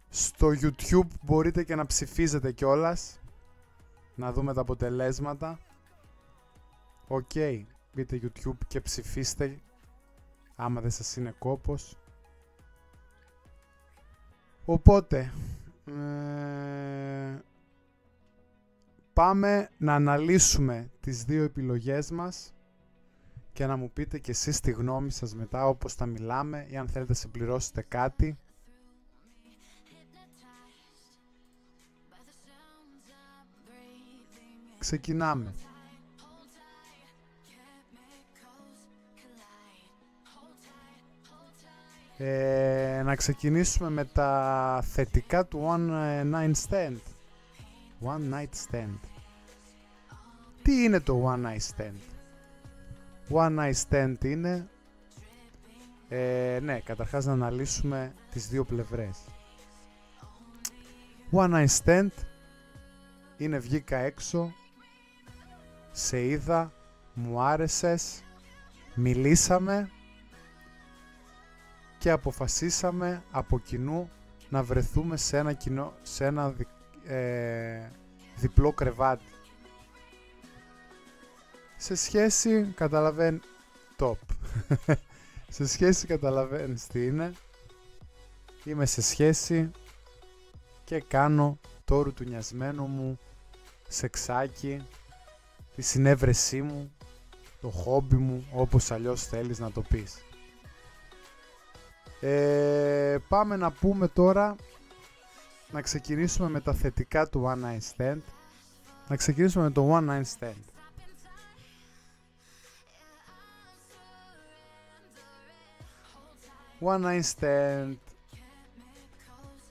Στο YouTube μπορείτε και να ψηφίζετε κιόλας. Να δούμε τα αποτελέσματα. Οκ, μπείτε YouTube και ψηφίστε. Άμα δεν σας είναι κόπος. Οπότε πάμε να αναλύσουμε τις δύο επιλογές μας και να μου πείτε κι εσείς τη γνώμη σας μετά, όπως τα μιλάμε, ή αν θέλετε να συμπληρώσετε κάτι. Ξεκινάμε. Να ξεκινήσουμε με τα θετικά του One Night Stand. One Night Stand. Τι είναι το One Night Stand? One Night Stand είναι... ναι, καταρχάς να αναλύσουμε τις δύο πλευρές. One Night Stand είναι βγήκα έξω, σε είδα, μου άρεσες, μιλήσαμε και αποφασίσαμε από κοινού να βρεθούμε σε ένα διπλό κρεβάτι. Σε σχέση, σε σχέση καταλαβαίνεις τι είναι. Είμαι σε σχέση και κάνω το ρουτουνιασμένο μου σεξάκι, τη συνέβρεσή μου, το χόμπι μου, όπως αλλιώς θέλεις να το πεις. Πάμε να πούμε τώρα, να ξεκινήσουμε με τα θετικά του One Night Stand. Να ξεκινήσουμε με το One Night Stand. One Night Stand.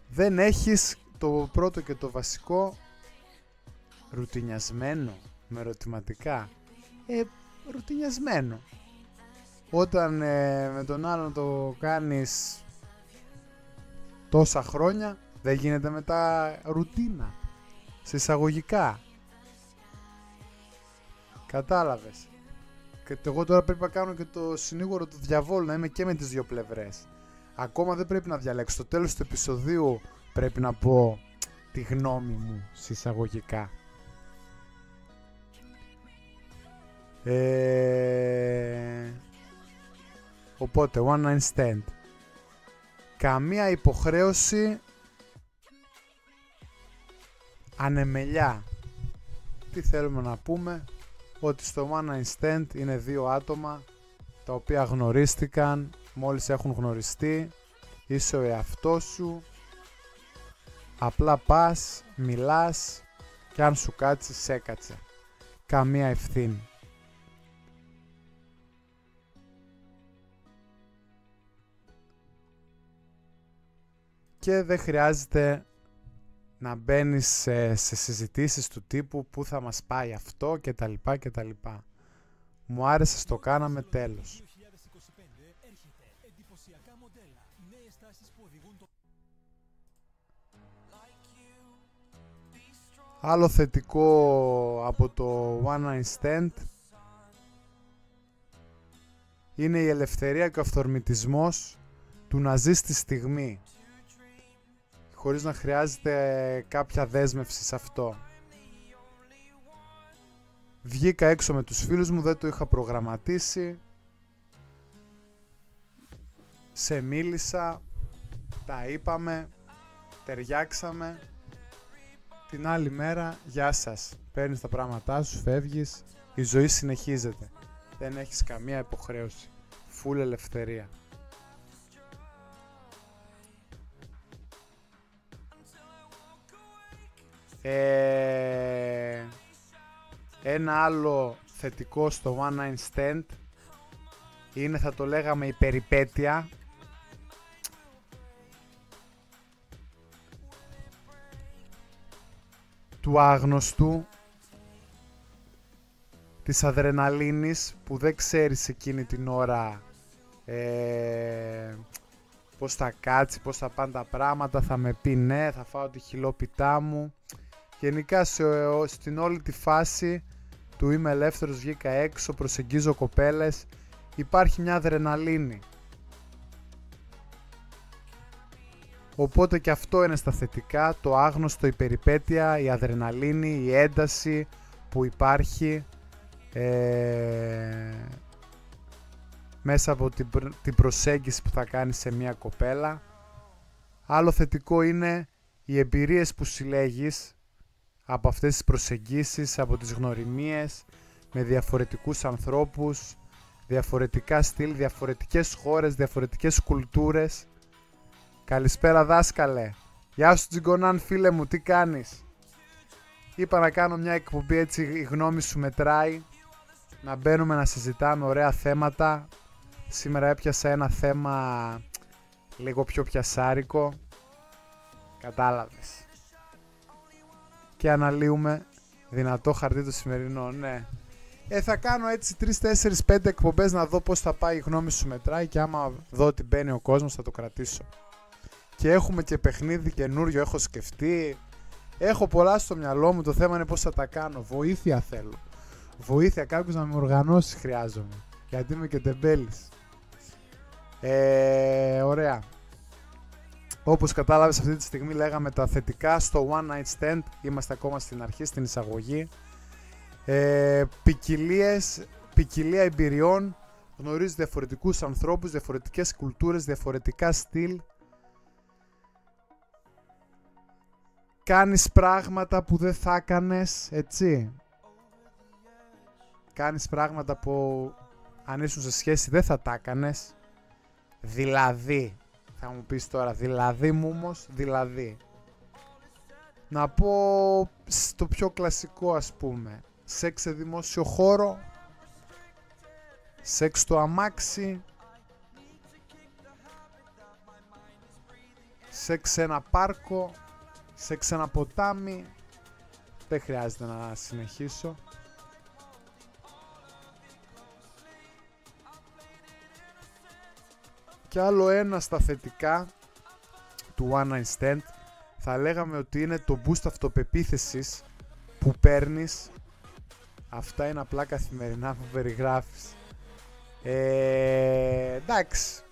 Δεν έχεις το πρώτο και το βασικό ρουτινιασμένο με ερωτηματικά. Ρουτινιασμένο. Όταν με τον άλλον το κάνεις τόσα χρόνια, δεν γίνεται μετά ρουτίνα, σε εισαγωγικά. Κατάλαβες? Και εγώ τώρα πρέπει να κάνω και το συνήγορο του διαβόλου, να είμαι και με τις δύο πλευρές. Ακόμα δεν πρέπει να διαλέξω. Στο τέλος του επεισοδίου πρέπει να πω τη γνώμη μου, σε εισαγωγικά. Οπότε, One Night Stand. Καμία υποχρέωση, ανεμελιά. Τι θέλουμε να πούμε? Ότι στο One Night Stand είναι δύο άτομα τα οποία γνωρίστηκαν, μόλις έχουν γνωριστεί, είσαι ο εαυτός σου, απλά πας, μιλάς και αν σου κάτσει, σέκατσε. Καμία ευθύνη. Και δεν χρειάζεται να μπαίνεις σε συζητήσεις του τύπου που θα μας πάει αυτό και τα λοιπά και τα λοιπά. Μου άρεσε, το κάναμε, τέλος. Άλλο θετικό από το One Night Stand είναι η ελευθερία και ο αυθορμητισμός του να ζεις τη στιγμή, χωρίς να χρειάζεται κάποια δέσμευση σε αυτό. Βγήκα έξω με τους φίλους μου, δεν το είχα προγραμματίσει. Σε μίλησα, τα είπαμε, ταιριάξαμε. Την άλλη μέρα, γεια σας. Παίρνεις τα πράγματά σου, φεύγεις. Η ζωή συνεχίζεται. Δεν έχεις καμία υποχρέωση. Φουλ ελευθερία. Ένα άλλο θετικό στο One Night Stand είναι, θα το λέγαμε, η περιπέτεια. Του άγνωστου, της αδρεναλίνης που δεν ξέρεις εκείνη την ώρα πώς θα κάτσει, πώς θα πάνε τα πράγματα, θα με πει ναι, θα φάω τη χιλόπιτά μου. Γενικά στην όλη τη φάση του είμαι ελεύθερος, βγήκα έξω, προσεγγίζω κοπέλες, υπάρχει μια αδρεναλίνη. Οπότε και αυτό είναι στα θετικά, το άγνωστο, η περιπέτεια, η αδρεναλίνη, η ένταση που υπάρχει μέσα από την προσέγγιση που θα κάνεις σε μια κοπέλα. Άλλο θετικό είναι οι εμπειρίες που συλλέγεις από αυτές τις προσεγγίσεις, από τις γνωριμίες με διαφορετικούς ανθρώπους, διαφορετικά στυλ, διαφορετικές χώρες, διαφορετικές κουλτούρες. Καλησπέρα δάσκαλε. Γεια σου Τζιγκονάν φίλε μου, τι κάνεις? Είπα να κάνω μια εκπομπή έτσι, η γνώμη σου μετράει. Να μπαίνουμε να συζητάμε ωραία θέματα. Σήμερα έπιασα ένα θέμα λίγο πιο πιασάρικο. Κατάλαβες. Και αναλύουμε δυνατό χαρτί το σημερινό, ναι. Θα κάνω έτσι 3, 4, 5 εκπομπές να δω πώς θα πάει η γνώμη σου μετράει και άμα δω ότι μπαίνει ο κόσμος θα το κρατήσω. Και έχουμε και παιχνίδι καινούριο, έχω σκεφτεί. Έχω πολλά στο μυαλό μου, το θέμα είναι πώς θα τα κάνω. Βοήθεια θέλω. Βοήθεια, κάποιος να με οργανώσει χρειάζομαι. Γιατί είμαι και τεμπέλης. Ωραία. Όπως κατάλαβες αυτή τη στιγμή λέγαμε τα θετικά στο One Night Stand. Είμαστε ακόμα στην αρχή, στην εισαγωγή. Ποικιλία εμπειριών. Γνωρίζεις διαφορετικούς ανθρώπους, διαφορετικές κουλτούρες, διαφορετικά στυλ. Κάνεις πράγματα που δεν θα έκανες, έτσι. Κάνεις πράγματα που αν ήσουν σε σχέση δεν θα τα έκανες. Δηλαδή, θα μου πεις τώρα, δηλαδή μου όμως, δηλαδή. Να πω στο πιο κλασικό ας πούμε. Σεξ σε δημόσιο χώρο. Σεξ στο αμάξι. Σεξ σε ένα πάρκο. Σεξ σε ένα ποτάμι. Δεν χρειάζεται να συνεχίσω. Και άλλο ένα στα θετικά του One Night Stand θα λέγαμε ότι είναι το boost αυτοπεποίθησης που παίρνεις. Αυτά είναι απλά καθημερινά που περιγράφεις. Εντάξει.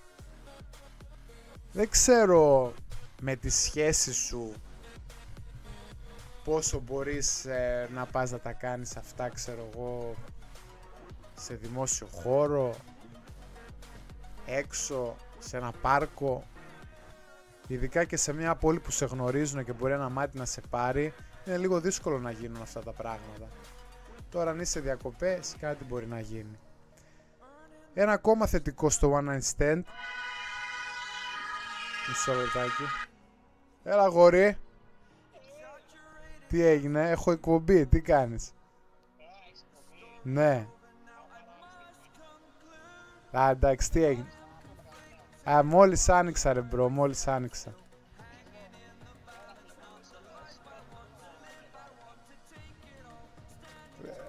Δεν ξέρω με τη σχέση σου πόσο μπορείς να πας να τα κάνεις αυτά, ξέρω εγώ, σε δημόσιο χώρο, έξω, σε ένα πάρκο, ειδικά και σε μια πόλη που σε γνωρίζουν και μπορεί ένα μάτι να σε πάρει. Είναι λίγο δύσκολο να γίνουν αυτά τα πράγματα. Τώρα αν είσαι διακοπές κάτι μπορεί να γίνει. Ένα ακόμα θετικό στο One Night Stand. Μισό λεπτάκι. Έλα αγόρι. Τι έγινε, έχω εκπομπή, τι κάνεις? Ναι. Α, εντάξει, τι έγινε? Α, μόλις άνοιξα ρε μπρο, μόλις άνοιξα.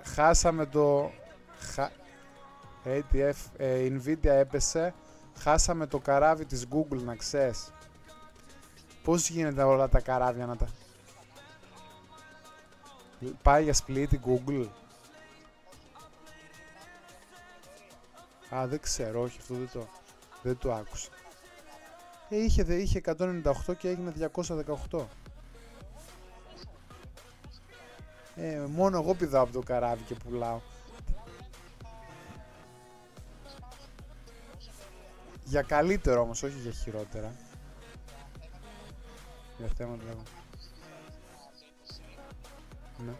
Χάσαμε το... ATF, Nvidia έπεσε. Χάσαμε το καράβι της Google, να ξέρεις. Πώς γίνεται όλα τα καράβια να τα... Πάει για σπλήτη Google. Α, δεν ξέρω, όχι, αυτό δεν το άκουσα. Είχε 198 και έγινε 218. Μόνο εγώ πηδάω από το καράβι και πουλάω. Για καλύτερο όμως, όχι για χειρότερα. Για θέματα λέγω. Ναι.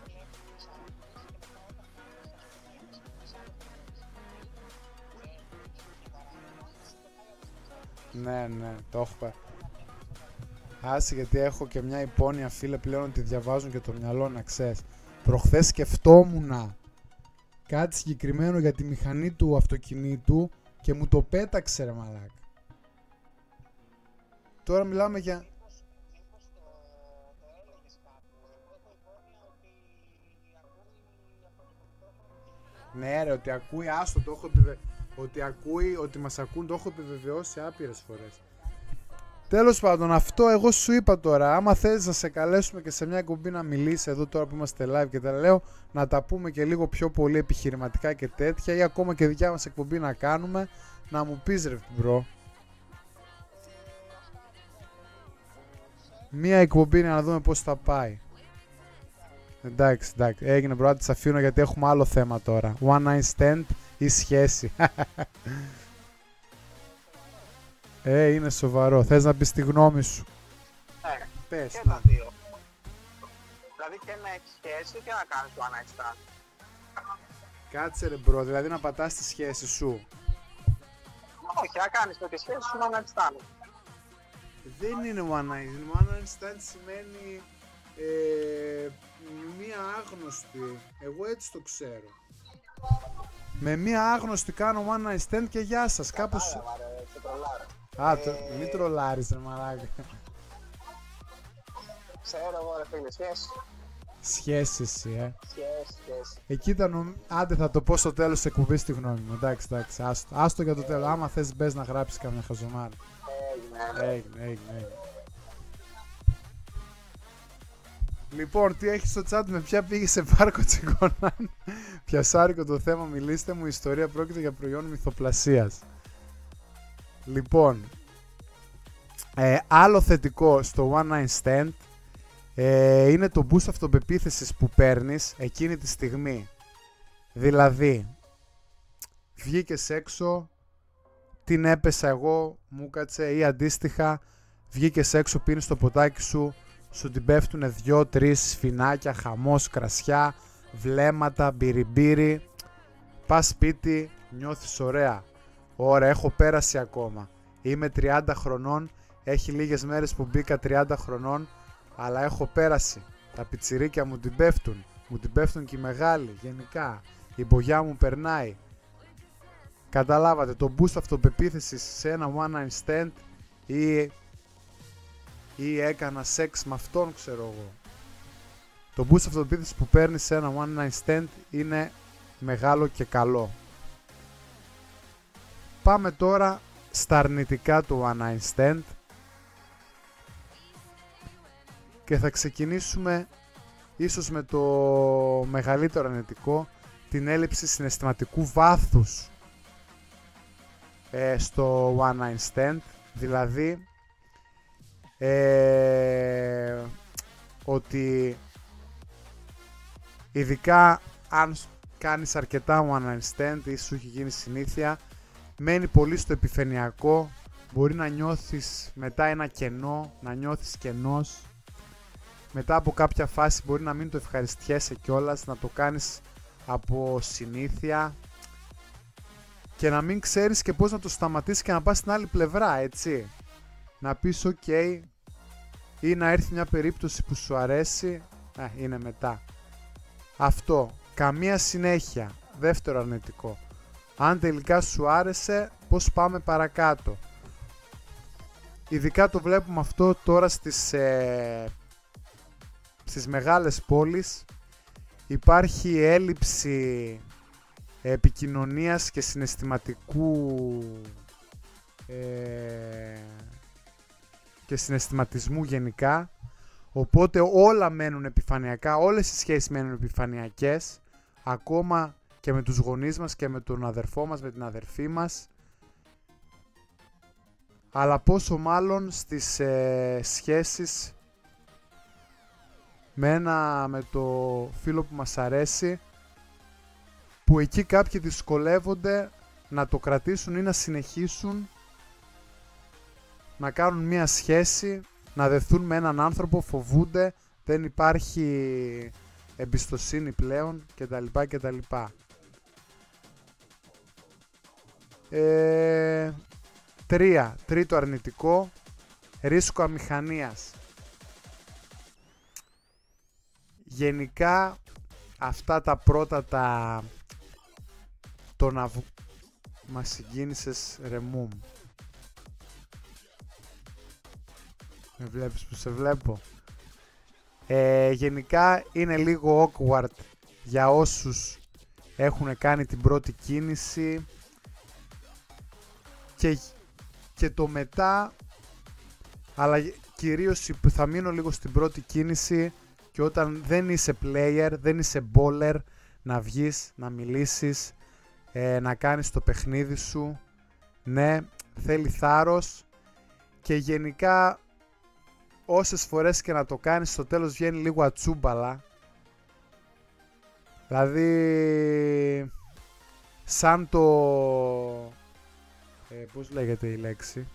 Ναι, το έχω πάρει. Άσε, γιατί έχω και μια υπόνοια φίλε πλέον ότι διαβάζουν και το μυαλό, να ξέρεις. Προχθές σκεφτόμουνα κάτι συγκεκριμένο για τη μηχανή του αυτοκινήτου και μου το πέταξε ρε μαλάκα. Τώρα μιλάμε για... Ναι ρε, ότι ακούει, άστο, το έχω ότι ακούει, ότι μας ακούν, το έχω επιβεβαιώσει άπειρες φορές. Τέλος πάντων, αυτό εγώ σου είπα τώρα. Άμα θέλεις να σε καλέσουμε και σε μια εκπομπή να μιλήσεις εδώ τώρα που είμαστε live και τα λέω, να τα πούμε και λίγο πιο πολύ επιχειρηματικά και τέτοια, ή ακόμα και δικιά μας εκπομπή να κάνουμε, να μου πεις ρε μπρο. Μία εκπομπή για να δούμε πώς θα πάει. Εντάξει, έγινε μπρο, τις αφήνω γιατί έχουμε άλλο θέμα τώρα. One night stand ή σχέση. Είναι σοβαρό. Θες να πεις τη γνώμη σου? Ναι, Πες, και να. τα δύο. Δηλαδή και να έχεις σχέση και να κάνεις one night stand. Κάτσε ρε μπρο, δηλαδή να πατάς τη σχέση σου. Όχι, να κάνεις με τη σχέση σου one night stand. Δεν είναι one night. One night stand σημαίνει μία άγνωστη. Εγώ έτσι το ξέρω. Με μία άγνωστη κάνω one night stand και γεια σας. Κάπως... Άρα, σε τρολάρω. Μην τρολάρεις ρε μαλάκα. Ξέρω εγώ ρε φίλε, σχέση. Σχέση εσύ, Σχέση. Εκεί ήταν. Άντε θα το πω στο τέλος της εκπομπής τη γνώμη μου. Εντάξει, άστο για το τέλος. Άμα θες μπες να γράψεις καμιά χαζομάρα. Έγινε. Λοιπόν, τι έχεις στο chat, με ποια πήγε σε πάρκο τσιγκονάν? Πιασάρικο το θέμα, μιλήστε μου. Η ιστορία πρόκειται για προϊόν μυθοπλασίας. Λοιπόν, άλλο θετικό στο one night stand είναι το boost αυτοπεποίθησης που παίρνεις εκείνη τη στιγμή. Δηλαδή, βγήκες έξω, την έπεσα εγώ, μου κάτσε, ή αντίστοιχα, βγήκες έξω, πίνεις το ποτάκι σου, σου την πέφτουνε 2-3 σφινάκια, χαμός, κρασιά, βλέμματα, μπυριμπύρι, πας σπίτι, νιώθεις ωραία. Ωραία, έχω πέρασει ακόμα. Είμαι 30 χρονών, έχει λίγες μέρες που μπήκα 30 χρονών, αλλά έχω πέρασει. Τα πιτσιρίκια μου την πέφτουν και οι μεγάλοι, γενικά. Η μπογιά μου περνάει. Καταλάβατε, το boost αυτοπεποίθησης σε ένα one night stand ή έκανα σεξ με αυτόν, ξέρω εγώ. Το boost αυτοπεποίθησης που παίρνεις σε ένα one night stand είναι μεγάλο και καλό. Πάμε τώρα στα αρνητικά του one night stand και θα ξεκινήσουμε ίσως με το μεγαλύτερο αρνητικό, την έλλειψη συναισθηματικού βάθους στο one night stand. Δηλαδή ότι ειδικά αν κάνεις αρκετά one night stand ή σου έχει γίνει συνήθεια, μένει πολύ στο επιφανειακό, μπορεί να νιώθεις μετά ένα κενό, να νιώθεις κενός. Μετά από κάποια φάση μπορεί να μην το ευχαριστιέσαι κιόλας, να το κάνεις από συνήθεια και να μην ξέρεις και πώς να το σταματήσεις και να πας στην άλλη πλευρά, έτσι. Να πεις ok, ή να έρθει μια περίπτωση που σου αρέσει, είναι μετά. Αυτό, καμία συνέχεια. Δεύτερο αρνητικό. Αν τελικά σου άρεσε, πώς πάμε παρακάτω. Ειδικά το βλέπουμε αυτό τώρα στις μεγάλες πόλεις. Υπάρχει έλλειψη επικοινωνίας και συναισθηματισμού γενικά, οπότε όλα μένουν επιφανειακά, όλες οι σχέσεις μένουν επιφανειακές, ακόμα και με τους γονείς μας και με τον αδερφό μας, με την αδερφή μας, αλλά πόσο μάλλον στις σχέσεις με το φίλο που μας αρέσει, που εκεί κάποιοι δυσκολεύονται να το κρατήσουν ή να συνεχίσουν να κάνουν μία σχέση, να δεθούν με έναν άνθρωπο, φοβούνται, δεν υπάρχει εμπιστοσύνη πλέον κτλ. Τρίτο αρνητικό, ρίσκο αμηχανίας. Γενικά αυτά τα πρώτα το να μας συγκίνησες ρε μου. Με βλέπεις που σε βλέπω. Γενικά είναι λίγο awkward για όσους έχουν κάνει την πρώτη κίνηση και το μετά, αλλά κυρίως θα μείνω λίγο στην πρώτη κίνηση και όταν δεν είσαι player, δεν είσαι baller, να βγεις, να μιλήσεις, να κάνεις το παιχνίδι σου. Ναι, θέλει θάρρος και γενικά όσες φορές και να το κάνεις, στο τέλος βγαίνει λίγο ατσούμπαλα. Δηλαδή, σαν το... πώς λέγεται η λέξη?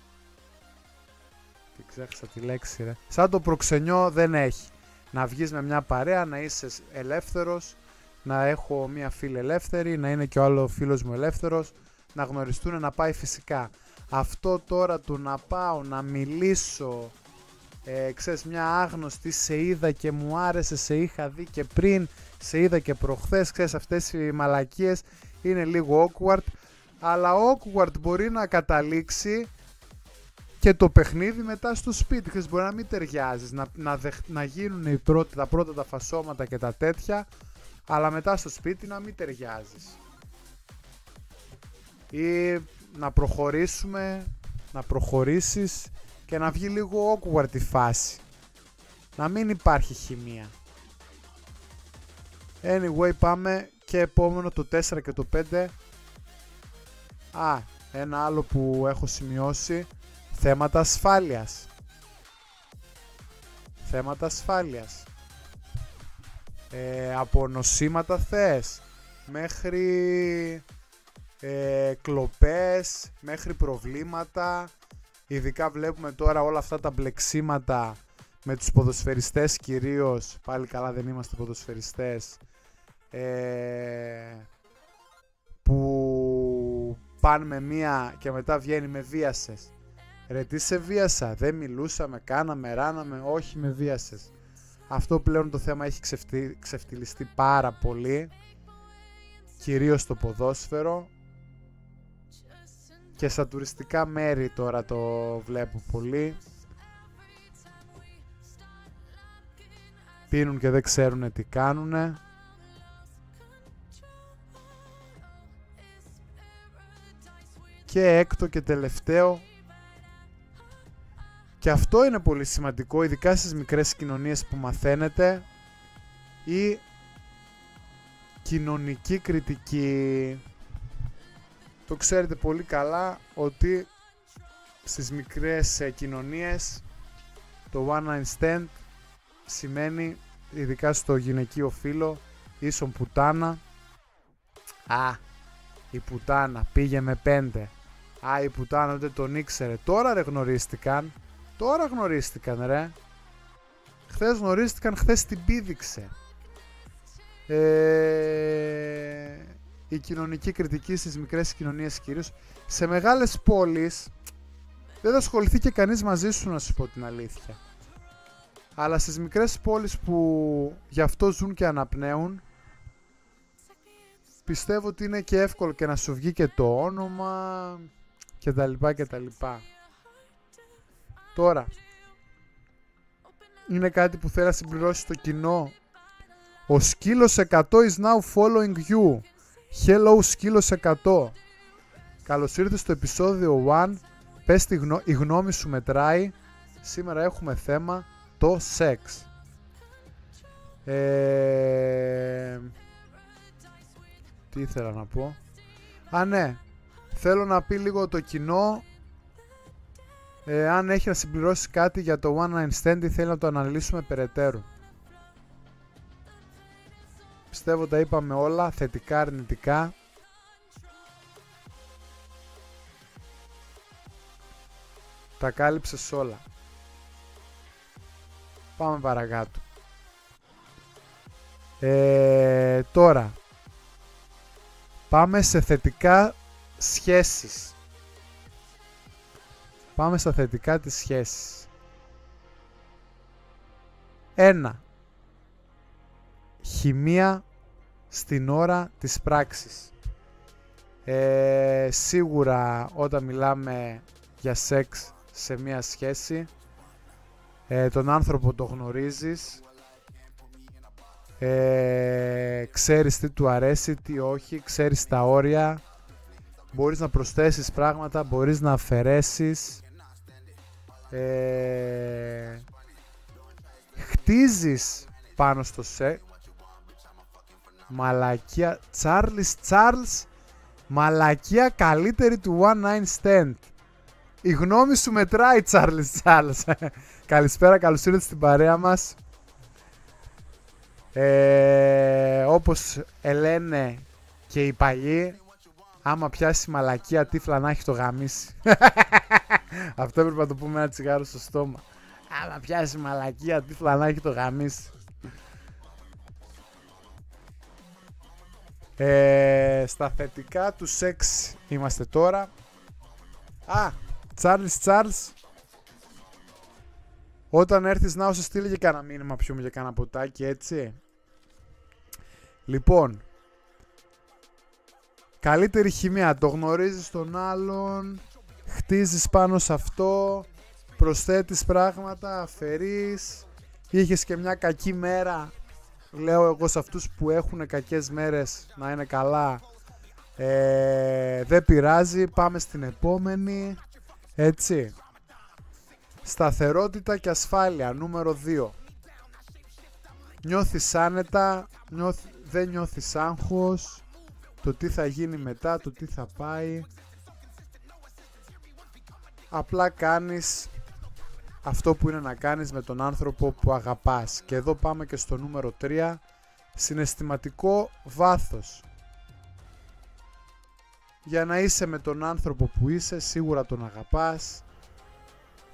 Τι ξέχασα τη λέξη, ρε. Σαν το προξενιό δεν έχει. Να βγεις με μια παρέα, να είσαι ελεύθερος, να έχω μια φίλη ελεύθερη, να είναι και ο άλλο φίλος μου ελεύθερος, να γνωριστούν, να πάει φυσικά. Αυτό τώρα του να πάω να μιλήσω, ξέρεις, μια άγνωστη, σε είδα και μου άρεσε, σε είχα δει και πριν, σε είδα και προχθές, ξέρεις, αυτές οι μαλακίες είναι λίγο awkward, αλλά awkward μπορεί να καταλήξει και το παιχνίδι μετά στο σπίτι, ξέρεις, μπορεί να μην ταιριάζεις, να γίνουν τα πρώτα τα φασώματα και τα τέτοια, αλλά μετά στο σπίτι να μην ταιριάζεις. Ή να προχωρήσουμε, να προχωρήσεις και να βγει λίγο awkward η φάση. Να μην υπάρχει χημεία. Anyway, πάμε και επόμενο, το 4 και το 5. Ένα άλλο που έχω σημειώσει. Θέματα ασφάλειας. Θέματα ασφάλειας. Από νοσήματα θες, μέχρι κλοπές, μέχρι προβλήματα. Ειδικά βλέπουμε τώρα όλα αυτά τα μπλεξίματα με τους ποδοσφαιριστές κυρίως. Πάλι καλά δεν είμαστε ποδοσφαιριστές. Που πάνε με μία και μετά βγαίνει με βίασες. Ρε, τι σε βίασα? Δεν μιλούσαμε, κάναμε, ράναμε, όχι με βίασες. Αυτό πλέον το θέμα έχει ξεφτυλιστεί πάρα πολύ, κυρίως στο ποδόσφαιρο, και στα τουριστικά μέρη τώρα το βλέπω πολύ. Πίνουν και δεν ξέρουν τι κάνουνε. Και έκτο και τελευταίο, και αυτό είναι πολύ σημαντικό, ειδικά στις μικρές κοινωνίες που μαθαίνετε, η κοινωνική κριτική. Το ξέρετε πολύ καλά ότι στις μικρές κοινωνίες το one night stand σημαίνει, ειδικά στο γυναικείο φύλο, ίσον πουτάνα. Η πουτάνα πήγε με 5. Η πουτάνα δεν τον ήξερε. Τώρα ρε γνωρίστηκαν. Τώρα γνωρίστηκαν ρε. Χθες γνωρίστηκαν, χθες την πήδηξε. Η κοινωνική κριτική στις μικρές κοινωνίες κυρίως. Σε μεγάλες πόλεις δεν θα ασχοληθεί και κανείς μαζί σου, να σου πω την αλήθεια. Αλλά στις μικρές πόλεις που γι' αυτό ζουν και αναπνέουν, πιστεύω ότι είναι και εύκολο και να σου βγει και το όνομα και τα λοιπά και τα λοιπά. Τώρα, είναι κάτι που θέλει να συμπληρώσει το κοινό. Ο Σκύλος 100 is now following you. Hello Σκύλος 100. Καλώς ήρθες στο επεισόδιο 1. Πες η γνώμη σου μετράει. Σήμερα έχουμε θέμα το σεξ. Τι ήθελα να πω? Ναι, θέλω να πει λίγο το κοινό, αν έχει να συμπληρώσει κάτι για το one night stand ή θέλει να το αναλύσουμε περαιτέρω. Πιστεύω τα είπαμε όλα, θετικά, αρνητικά. Τα κάλυψες όλα. Πάμε παρακάτω. Τώρα πάμε σε θετικά σχέσεις. Πάμε στα θετικά της σχέσης. 1. Χημεία στην ώρα της πράξης. Σίγουρα όταν μιλάμε για σεξ σε μια σχέση, τον άνθρωπο το γνωρίζεις, ξέρεις τι του αρέσει, τι όχι, ξέρεις τα όρια, μπορείς να προσθέσεις πράγματα, μπορείς να αφαιρέσεις, χτίζεις πάνω στο σεξ. Μαλακία, Charles, μαλακία καλύτερη του one night stand. Η γνώμη σου μετράει, Charles. Καλησπέρα, καλώς ήρθατε στην παρέα μας. Όπως λένε και οι παλιοί, άμα πιάσει μαλακία τύφλα να έχει το γαμίσει. Αυτό έπρεπε να το πούμε ένα τσιγάρο στο στόμα. Άμα πιάσει μαλακία τύφλα να έχει το γαμίσει. Στα θετικά του σεξ είμαστε τώρα. Τσάρλς, όταν έρθεις να σου στείλει και κάνα μήνυμα, πιούμε και κάνα ποτάκι, έτσι. Λοιπόν, καλύτερη χημεία, το γνωρίζεις τον άλλον, χτίζεις πάνω σε αυτό, προσθέτεις πράγματα, αφαιρείς, είχες και μια κακή μέρα, λέω εγώ σε αυτούς που έχουν κακές μέρες να είναι καλά, δεν πειράζει, πάμε στην επόμενη, έτσι. Σταθερότητα και ασφάλεια, νούμερο 2. Νιώθεις άνετα, δεν νιώθεις άγχος, το τι θα γίνει μετά, το τι θα πάει. Απλά κάνεις αυτό που είναι να κάνεις με τον άνθρωπο που αγαπάς. Και εδώ πάμε και στο νούμερο 3, συναισθηματικό βάθος. Για να είσαι με τον άνθρωπο που είσαι, σίγουρα τον αγαπάς,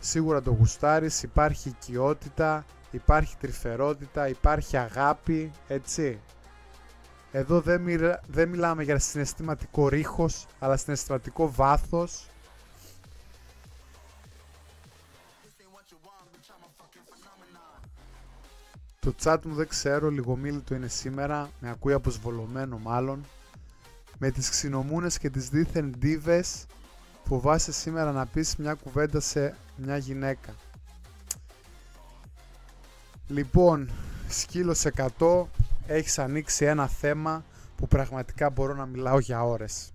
σίγουρα τον γουστάρεις, υπάρχει οικειότητα, υπάρχει τρυφερότητα, υπάρχει αγάπη, έτσι. Εδώ δεν μιλάμε για συναισθηματικό ρίχος, αλλά συναισθηματικό βάθος. Το chat μου δεν ξέρω, λιγομίλητο είναι σήμερα, με ακούει αποσβολωμένο μάλλον. Με τις ξινομούνες και τις δίθεν ντίβες, φοβάσαι σήμερα να πεις μια κουβέντα σε μια γυναίκα. Λοιπόν, σκύλος 100, έχεις ανοίξει ένα θέμα που πραγματικά μπορώ να μιλάω για ώρες.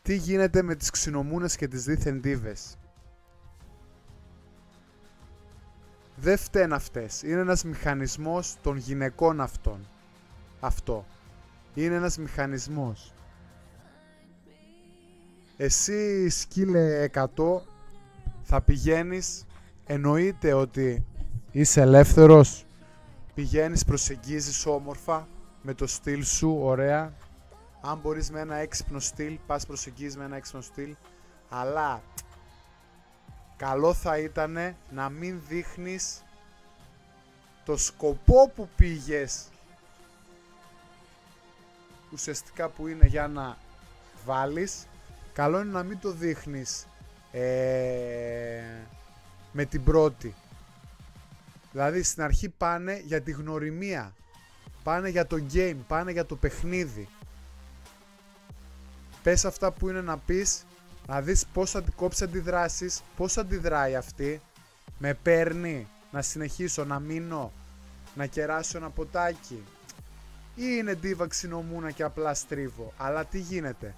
Τι γίνεται με τις ξινομούνες και τις δίθεν ντίβες? Δεν φταίνε αυτές, είναι ένας μηχανισμός των γυναικών αυτών. Αυτό είναι ένας μηχανισμός. Εσύ σκύλε 100 θα πηγαίνεις, εννοείται ότι είσαι ελεύθερος, πηγαίνεις, προσεγγίζεις όμορφα με το στυλ σου, ωραία. Αν μπορείς με ένα έξυπνο στυλ, πας προσεγγίζεις με ένα έξυπνο στυλ, αλλά καλό θα ήταν να μην δείχνεις το σκοπό που πήγες, ουσιαστικά που είναι για να βάλεις. Καλό είναι να μην το δείχνεις με την πρώτη. Δηλαδή στην αρχή πάνε για τη γνωριμία, πάνε για το game, πάνε για το παιχνίδι. Πες αυτά που είναι να πεις, να δεις πώς θα την κόψει αντιδράσεις, πώς αντιδράει αυτή, με παίρνει, να συνεχίσω, να μείνω, να κεράσω ένα ποτάκι, ή είναι ντίβα ξινομούνα και απλά στρίβω. Αλλά τι γίνεται?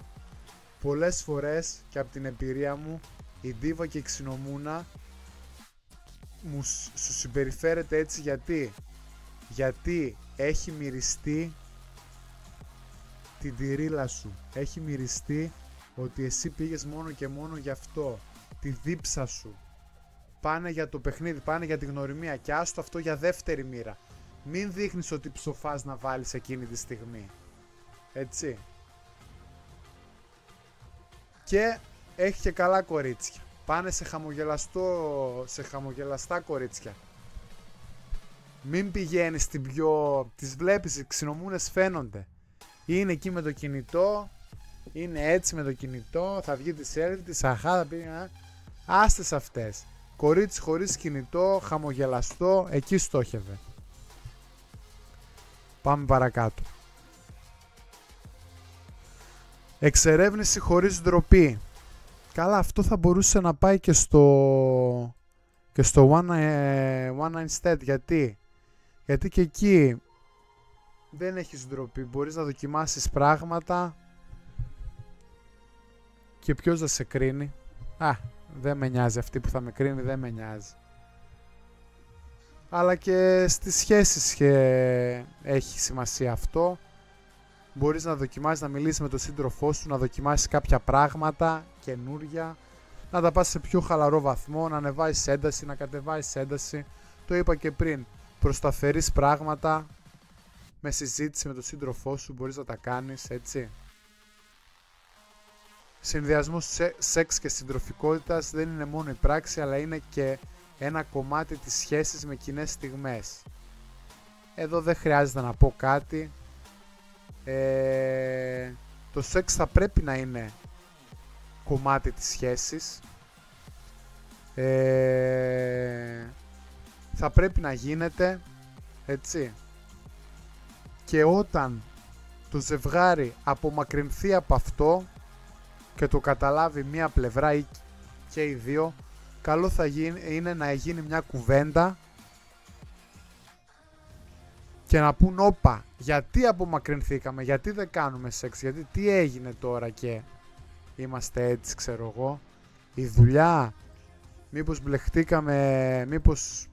Πολλές φορές και από την εμπειρία μου, η ντίβα και η ξινομούνα σου συμπεριφέρεται έτσι γιατί έχει μυριστεί την τυρίλα σου, έχει μυριστεί ότι εσύ πήγες μόνο και μόνο γι' αυτό, τη δίψα σου. Πάνε για το παιχνίδι, πάνε για τη γνωριμία και άστο αυτό για δεύτερη μοίρα. Μην δείχνεις ότι ψοφάς να βάλεις εκείνη τη στιγμή, έτσι. Και έχει και καλά κορίτσια, πάνε σε χαμογελαστά κορίτσια. Μην πηγαίνεις στην πιο... Τις βλέπεις, οι ξινομούνες φαίνονται. Είναι εκεί με το κινητό, είναι έτσι με το κινητό, θα βγει τη selfie της, αχά, θα πει, άστες αυτές. Κορίτσι χωρίς κινητό, χαμογελαστό, εκεί στόχευε. Πάμε παρακάτω. Εξερεύνηση χωρίς ντροπή. Καλά, αυτό θα μπορούσε να πάει και στο one night stand. Γιατί και εκεί δεν έχεις ντροπή. Μπορείς να δοκιμάσεις πράγματα και ποιος θα σε κρίνει? Δεν με νοιάζει, αυτή που θα με κρίνει δεν με νοιάζει. Αλλά και στις σχέσεις έχει σημασία αυτό. Μπορείς να δοκιμάσεις, να μιλήσεις με τον σύντροφό σου, να δοκιμάσεις κάποια πράγματα καινούρια, να τα πας σε πιο χαλαρό βαθμό, να ανεβάσεις ένταση, να κατεβάσεις ένταση. Το είπα και πριν, προς τα αφαιρείς πράγματα, με συζήτηση με τον σύντροφό σου μπορείς να τα κάνεις, έτσι. Συνδυασμός σεξ και συντροφικότητας δεν είναι μόνο η πράξη, αλλά είναι και ένα κομμάτι της σχέσης με κοινές στιγμές. Εδώ δεν χρειάζεται να πω κάτι. Το σεξ θα πρέπει να είναι κομμάτι της σχέσης. Θα πρέπει να γίνεται, έτσι. Και όταν το ζευγάρι απομακρυνθεί από αυτό και το καταλάβει μία πλευρά ή και οι δύο, καλό θα είναι να γίνει μια κουβέντα και να πούν όπα, γιατί απομακρυνθήκαμε, γιατί δεν κάνουμε σεξ, γιατί τι έγινε τώρα και είμαστε έτσι, ξέρω εγώ, η δουλειά, μήπως μπλεχτήκαμε, μήπως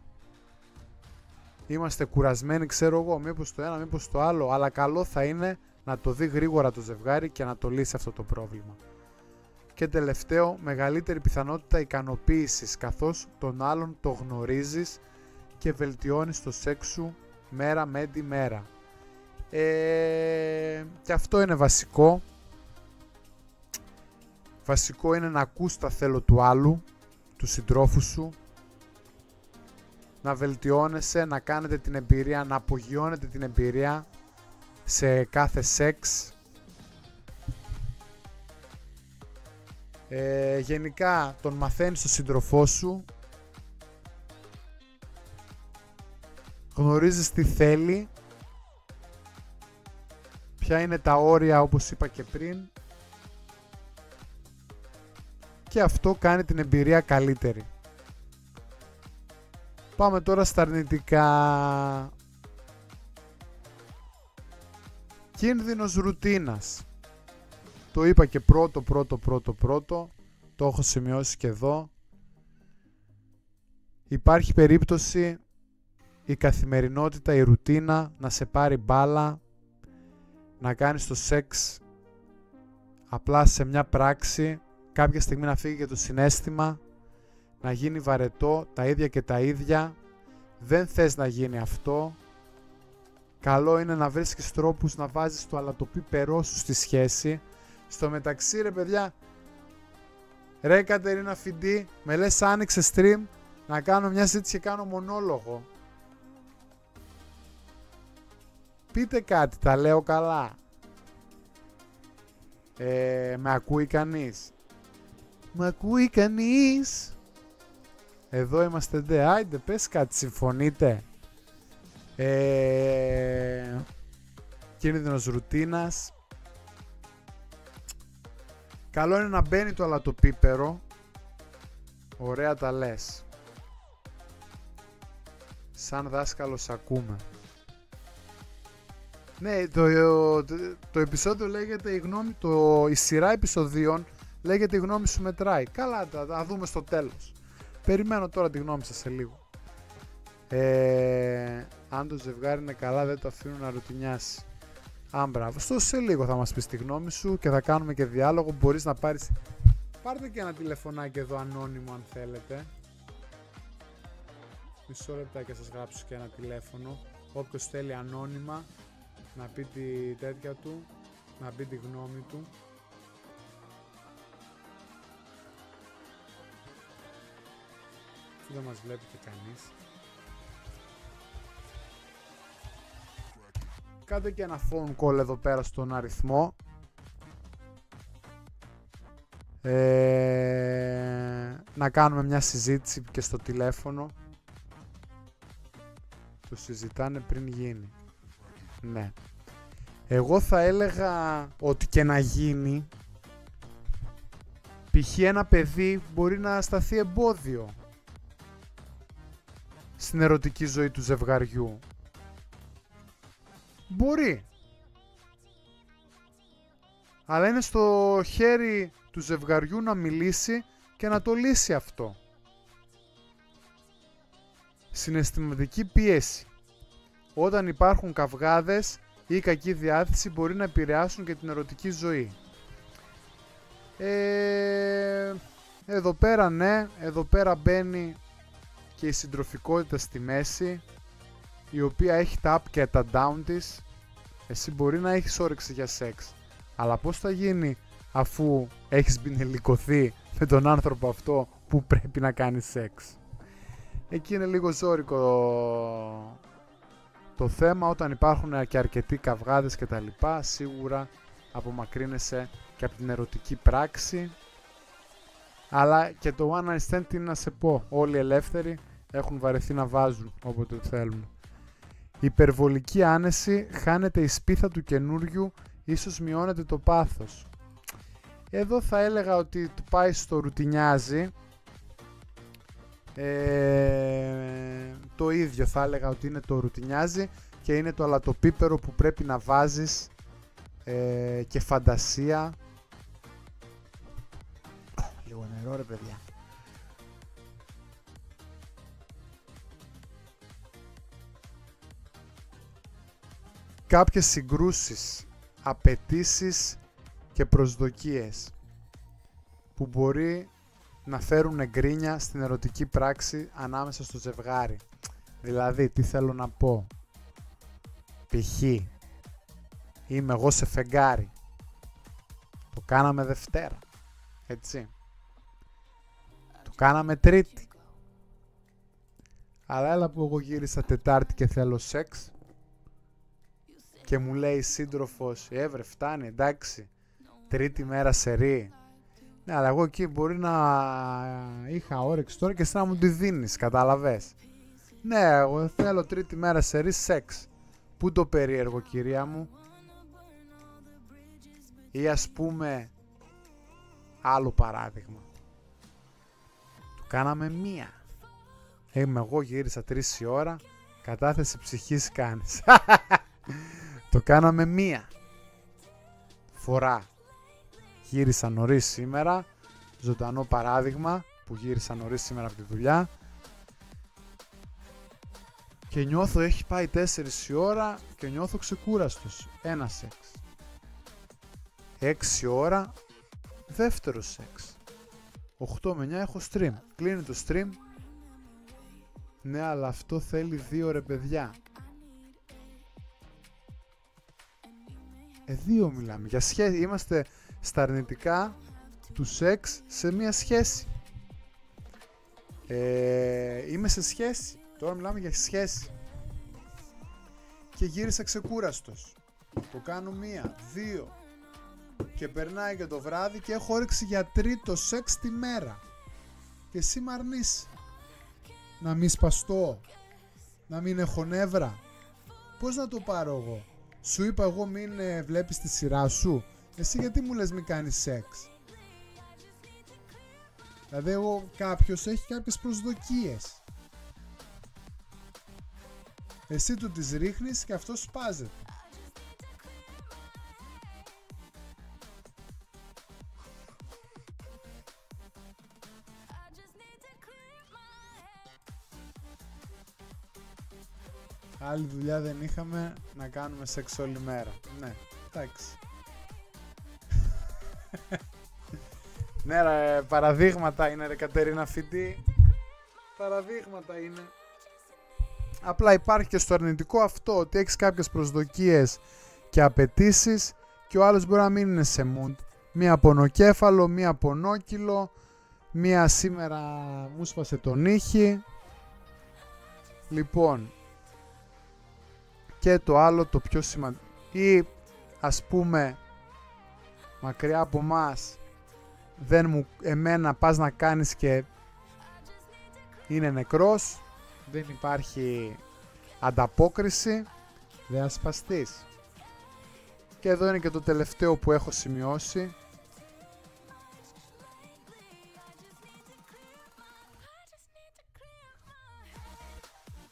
είμαστε κουρασμένοι, ξέρω εγώ, μήπως το ένα, μήπως το άλλο, αλλά καλό θα είναι να το δει γρήγορα το ζευγάρι και να το λύσει αυτό το πρόβλημα. Και τελευταίο, μεγαλύτερη πιθανότητα ικανοποίησης, καθώς τον άλλον το γνωρίζεις και βελτιώνεις το σεξ σου μέρα με τη μέρα. Και αυτό είναι βασικό. Βασικό είναι να ακούς τα θέλω του άλλου, του συντρόφου σου, να βελτιώνεσαι, να κάνετε την εμπειρία, να απογειώνετε την εμπειρία σε κάθε σεξ. Γενικά τον μαθαίνεις τον σύντροφό σου, γνωρίζεις τι θέλει, ποια είναι τα όρια όπως είπα και πριν, και αυτό κάνει την εμπειρία καλύτερη. Πάμε τώρα στα αρνητικά. Κίνδυνος ρουτίνας. Το είπα και πρώτο, το έχω σημειώσει και εδώ. Υπάρχει περίπτωση η καθημερινότητα, η ρουτίνα να σε πάρει μπάλα, να κάνεις το σεξ απλά σε μια πράξη, κάποια στιγμή να φύγει και το συναίσθημα, να γίνει βαρετό, τα ίδια και τα ίδια. Δεν θες να γίνει αυτό. Καλό είναι να βρίσκεις τρόπους να βάζεις το αλατοπίπερό σου στη σχέση. Στο μεταξύ, ρε παιδιά, ρε Κατερίνα Φιντή, με λες άνοιξε stream να κάνω μια ζήτηση και κάνω μονόλογο. Πείτε κάτι, τα λέω καλά. Με ακούει κανείς? Με ακούει κανείς? Εδώ είμαστε ντε, άιντε πες κάτι, συμφωνείτε? Κίνδυνος ρουτίνας. Καλό είναι να μπαίνει το αλατοπίπερο. Ωραία τα λες. Σαν δάσκαλος ακούμε. Ναι, το επεισόδιο λέγεται η σειρά επεισοδίων λέγεται η γνώμη σου μετράει. Καλά, θα δούμε στο τέλος. Περιμένω τώρα τη γνώμη σας σε λίγο. Αν το ζευγάρι είναι καλά δεν το αφήνουν να ρουτινιάσει. Μπράβο. Σε λίγο θα μας πεις τη γνώμη σου και θα κάνουμε και διάλογο. Μπορείς να πάρεις... Πάρτε και ένα τηλεφωνάκι εδώ ανώνυμο αν θέλετε. Μισό λεπτά και σας γράψω και ένα τηλέφωνο. Όποιος θέλει ανώνυμα να πει τη τέτοια του, να πει τη γνώμη του. Δεν μας βλέπει και κανείς. Κάντε και ένα phone call εδώ πέρα στον αριθμό. Να κάνουμε μια συζήτηση και στο τηλέφωνο. Το συζητάνε πριν γίνει. Ναι. Εγώ θα έλεγα ότι και να γίνει, π.χ. ένα παιδί μπορεί να σταθεί εμπόδιο στην ερωτική ζωή του ζευγαριού. Μπορεί. Αλλά είναι στο χέρι του ζευγαριού να μιλήσει και να το λύσει αυτό. Συναισθηματική πίεση. Όταν υπάρχουν καυγάδες ή κακή διάθεση μπορεί να επηρεάσουν και την ερωτική ζωή. Εδώ πέρα ναι, εδώ πέρα μπαίνει και η συντροφικότητα στη μέση, η οποία έχει τα up και τα down της. Εσύ μπορεί να έχεις όρεξη για σεξ, αλλά πώς θα γίνει αφού έχεις μπινελικωθεί με τον άνθρωπο αυτό που πρέπει να κάνει σεξ? Εκεί είναι λίγο ζώρικο το θέμα. Όταν υπάρχουν και αρκετοί καυγάδες και τα λοιπά, σίγουρα απομακρύνεσαι και από την ερωτική πράξη. Αλλά και το one night stand, τι να σε πω, όλοι ελεύθεροι έχουν βαρεθεί να βάζουν όποτε θέλουν. Η υπερβολική άνεση, χάνεται η σπίθα του καινούριου, ίσως μειώνεται το πάθος. Εδώ θα έλεγα ότι του πάει στο ρουτινιάζει. Το ίδιο θα έλεγα ότι είναι το ρουτινιάζει και είναι το αλατοπίπερο που πρέπει να βάζεις και φαντασία. Λίγο νερό ρε παιδιά. Κάποιες συγκρούσεις, απαιτήσεις και προσδοκίες που μπορεί να φέρουν εγκρίνια στην ερωτική πράξη ανάμεσα στο ζευγάρι. Δηλαδή, τι θέλω να πω. Π.χ. είμαι εγώ σε φεγγάρι. Το κάναμε Δευτέρα. Έτσι. Το κάναμε Τρίτη. Αλλά έλα που εγώ γύρισα Τετάρτη και θέλω σεξ. Και μου λέει η σύντροφος, βρε φτάνει, εντάξει, τρίτη μέρα σερί. Ναι, αλλά εγώ εκεί μπορεί να είχα όρεξη τώρα και εσύ να μου τη δίνεις, κατάλαβες. Ναι, εγώ θέλω τρίτη μέρα σερί σεξ. Πού το περίεργο, κυρία μου? Ή ας πούμε, άλλο παράδειγμα. Το κάναμε μία. Είμαι εγώ, γύρισα 3 η ώρα, κατάθεση ψυχής κάνεις. Το κάναμε μία φορά. Γύρισα νωρίς σήμερα. Ζωντανό παράδειγμα που γύρισα νωρίς σήμερα από τη δουλειά. Και νιώθω έχει πάει 4 η ώρα και νιώθω ξεκούραστος. Ένα σεξ. 6 ώρα δεύτερο σεξ. 8 με 9 έχω stream. Κλείνει το stream. Ναι, αλλά αυτό θέλει 2 ρε παιδιά. 2 μιλάμε. Για σχέση. Είμαστε στα αρνητικά του σεξ σε μια σχέση. Είμαι σε σχέση. Τώρα μιλάμε για σχέση. Και γύρισα ξεκούραστος. Το κάνω 1, 2. Και περνάει και το βράδυ και έχω όρεξη για τρίτο σεξ τη μέρα. Και εσύ μ' αρνείς. Να μην σπαστώ. Να μην έχω νεύρα. Πώς να το πάρω εγώ? Σου είπα εγώ μην βλέπεις τη σειρά σου. Εσύ γιατί μου λες μην κάνεις σεξ? Δηλαδή εγώ κάποιος έχει κάποιες προσδοκίες. Εσύ του τις ρίχνεις και αυτό σπάζεται. Άλλη δουλειά δεν είχαμε, να κάνουμε σεξ όλη μέρα. Ναι, εντάξει. Ναι ρε, παραδείγματα είναι ρε Κατερίνα Φιντή. Παραδείγματα είναι. Απλά υπάρχει και στο αρνητικό αυτό, ότι έχεις κάποιες προσδοκίες και απαιτήσεις και ο άλλος μπορεί να μην είναι σε mood. Μία πονοκέφαλο, μία πονόκυλο, μία σήμερα μου σπάσε τον ήχη. Λοιπόν, και το άλλο το πιο σημαντικό, ή ας πούμε μακριά από μας, εμένα πας να κάνεις και είναι νεκρός, δεν υπάρχει ανταπόκριση, δεν ασπαστείς. Και εδώ είναι και το τελευταίο που έχω σημειώσει.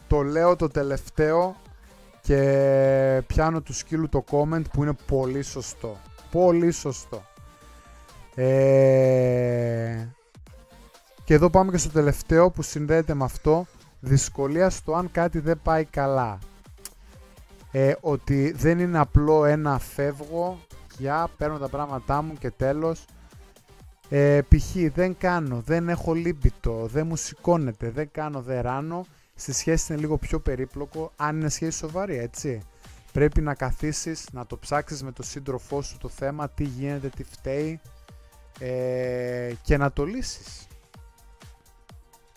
Το λέω το τελευταίο και πιάνω του σκύλου το comment που είναι πολύ σωστό. Πολύ σωστό. Και εδώ πάμε και στο τελευταίο που συνδέεται με αυτό. Δυσκολία στο αν κάτι δεν πάει καλά. Ότι δεν είναι απλό ένα φεύγω, παίρνω τα πράγματά μου και τέλος. Π.χ. δεν κάνω, δεν έχω λίμπητο, δεν μου σηκώνεται, δεν κάνω, δεν ράνω. Στη σχέση είναι λίγο πιο περίπλοκο, αν είναι σχέση σοβαρή, έτσι. Πρέπει να καθίσεις, να το ψάξεις με τον σύντροφό σου το θέμα, τι γίνεται, τι φταίει, και να το λύσεις.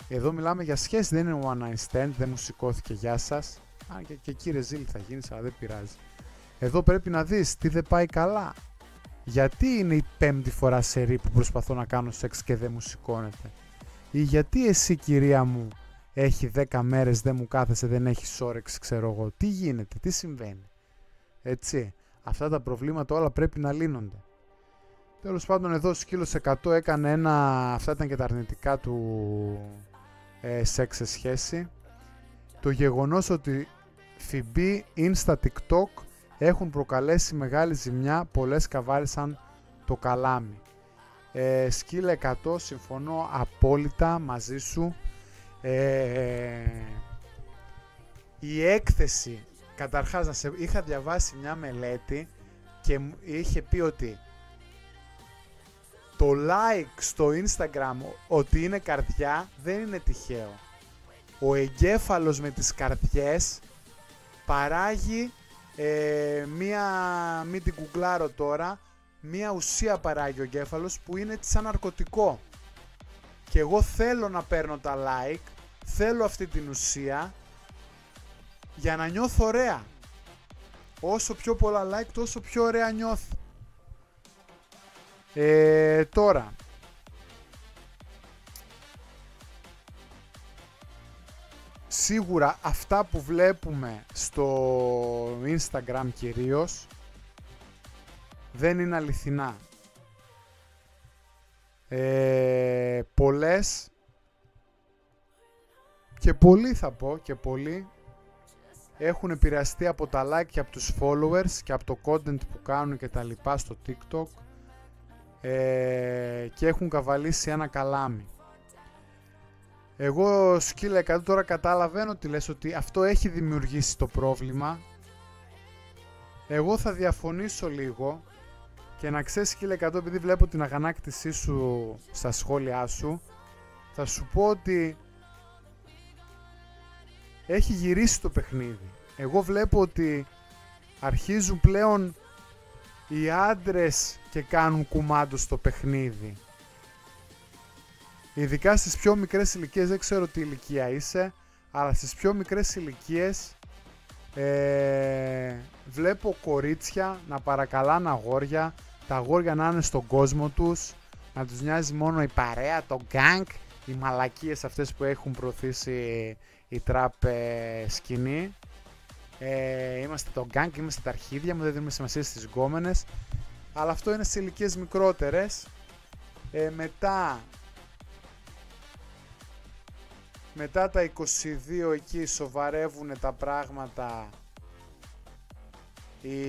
Εδώ μιλάμε για σχέση, δεν είναι one night stand, δεν μου σηκώθηκε, γεια σας. Και κύριε Ζήλ θα γίνεις, αλλά δεν πειράζει. Εδώ πρέπει να δεις τι δεν πάει καλά. Γιατί είναι η 5η φορά σερί που προσπαθώ να κάνω σεξ και δεν μου σηκώνεται. Ή γιατί εσύ, κυρία μου, έχει 10 μέρες, δεν μου κάθεσαι, δεν έχεις όρεξη, ξέρω εγώ. Τι γίνεται, τι συμβαίνει. Έτσι, αυτά τα προβλήματα όλα πρέπει να λύνονται. Τέλος πάντων, εδώ σκύλος 100 έκανε αυτά ήταν και τα αρνητικά του σεξ σε σχέση. Το γεγονός ότι Φιμπή, Insta, TikTok έχουν προκαλέσει μεγάλη ζημιά, πολλές καβάλισαν το καλάμι. Σκύλε 100, συμφωνώ απόλυτα μαζί σου. Η έκθεση, καταρχάς είχα διαβάσει μια μελέτη και είχε πει ότι το like στο Instagram ότι είναι καρδιά δεν είναι τυχαίο. Ο εγκέφαλος με τις καρδιές παράγει μην την κουκλάρω τώρα, μία ουσία παράγει ο εγκέφαλος που είναι σαν ναρκωτικό. Και εγώ θέλω να παίρνω τα like, θέλω αυτή την ουσία για να νιώθω ωραία. Όσο πιο πολλά like, τόσο πιο ωραία νιώθω. Τώρα, σίγουρα αυτά που βλέπουμε στο Instagram κυρίως δεν είναι αληθινά. Πολλές και πολλοί θα πω και πολλοί έχουν επηρεαστεί από τα like και από τους followers και από το content που κάνουν και τα λοιπά στο TikTok, και έχουν καβαλήσει ένα καλάμι. Εγώ σκύλα 100 τώρα καταλαβαίνω τι λες, ότι αυτό έχει δημιουργήσει το πρόβλημα. Εγώ θα διαφωνήσω λίγο και να ξέρεις σκύλα 100, επειδή βλέπω την αγανάκτησή σου στα σχόλιά σου, θα σου πω ότι έχει γυρίσει το παιχνίδι. Εγώ βλέπω ότι αρχίζουν πλέον οι άντρες και κάνουν κουμάντο στο παιχνίδι. Ειδικά στις πιο μικρές ηλικίες, δεν ξέρω τι ηλικία είσαι, αλλά στις πιο μικρές ηλικίες βλέπω κορίτσια να παρακαλάνε αγόρια, τα αγόρια να είναι στον κόσμο τους, να τους νοιάζει μόνο η παρέα, το γκάνγκ, οι μαλακίες αυτές που έχουν προωθήσει η τραπ σκηνή. Είμαστε το γκάνγκ, είμαστε τα αρχίδια μου, δεν δίνουμε σημασία στις γκόμενες, αλλά αυτό είναι σε ηλικίες μικρότερες. Μετά τα 22 εκεί σοβαρεύουν τα πράγματα, οι